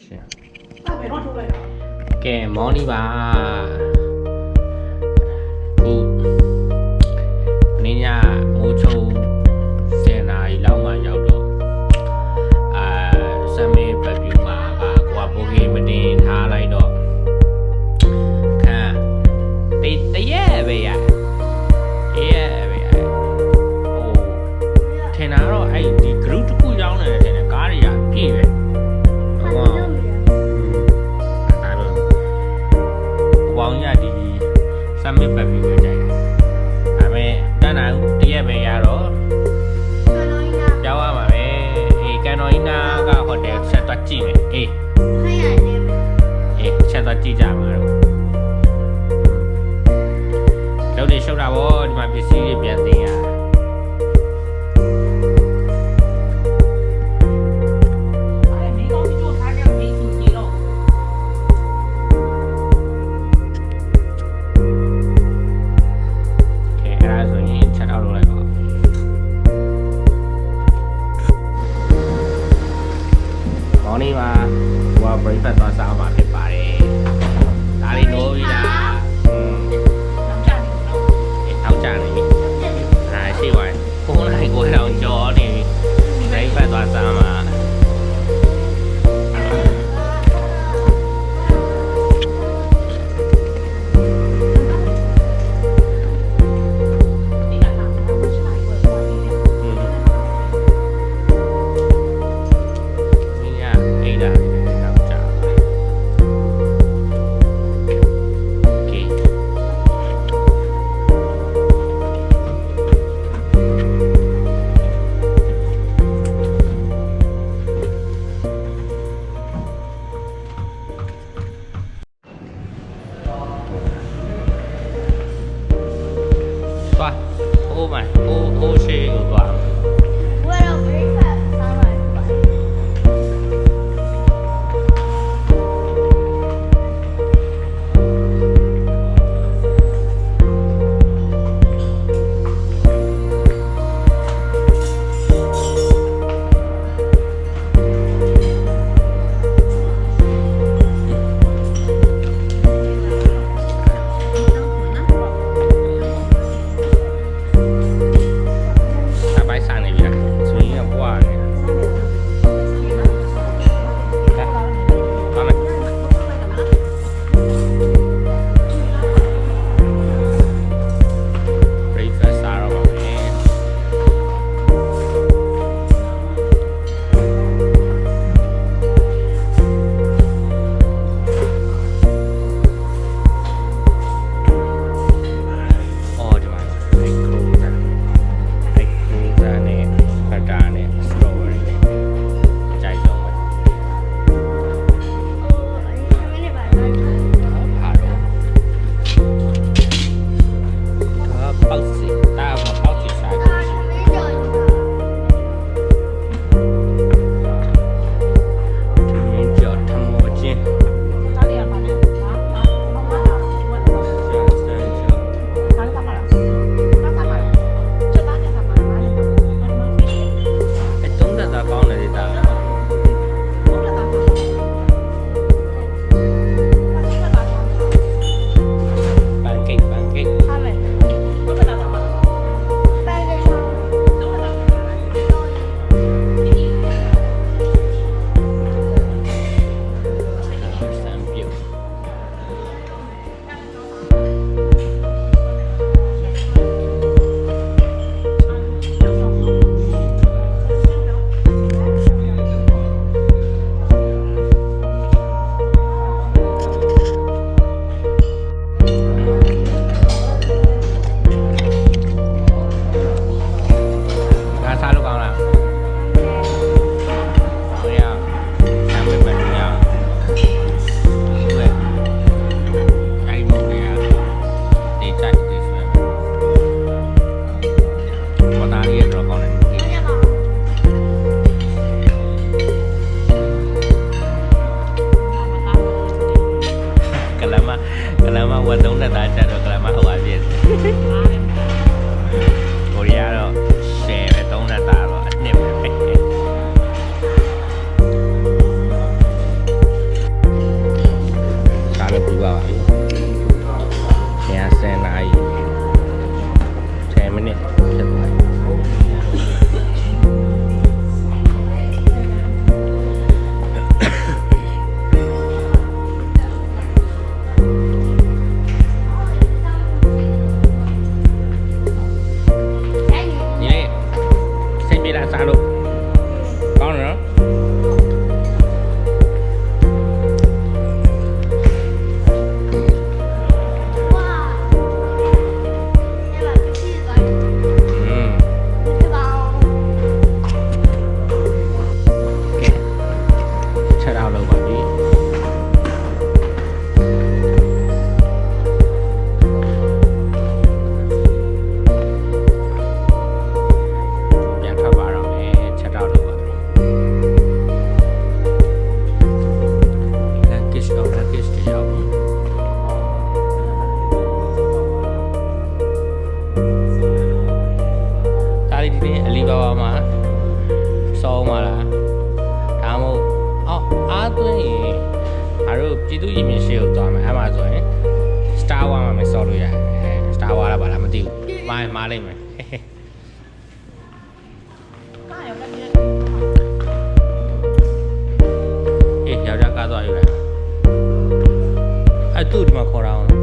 ရှင်ဘယ်တော့ထုတ်လိုက်တာကဲမော်နီပါခုနင်းညမိုးချုံ10 နာရီလောက်မှရောက်တော့ဆမ်မေးဘက်ဗျူမှာကွာပိုကေမတင်ထားလိုက်တော့ခံတရက်ပဲရထင်တာတော့အဲ့ဒီ group တစ်ခုရောက်နေတယ်ထင်တယ်ကားတွေကပြည့်ပဲဟုတ်ပါဘောင်းရဒီဆမ်မစ်ပတ်ပြီးပဲကြိုက်တယ်ဒါပေမဲ့တန်းနိုင်တရက်ပဲရတော့ကြောက်ရမှာပဲအေးကန်တော်ကြီးနာကဟိုတယ်ဆက်သွားကြည့်မယ်အေးခိုင်းရတယ်အေးဆက်သွားကြည့်ကြမှာတော့လုံးနေရှုပ်တာဗောဒီမှာပစ္စည်းတွေပြန်တင်ရนี่มาว่าบริษัทตอนเช้ามาเป็นป่าเลยตาลีโนวิลาเท้าจานนี่ใช่ไหมพวกนายกูให้เราจอนี่บริษัทตอนเช้ามา သွင်းရင်အားတို့ပြည်သူ့ရင်မြင်ရှေ့ကိုသွားမယ်အဲ့မှာဆိုရင် Star Wars မှာမစော်လို့ရတယ် Star Wars လားဘာလားမသိဘူးမားလိုက်မယ်အေးယောက်ျားကားသွားယူလိုက်အဲ့သူ့ဒီမှာခေါ်တာအောင်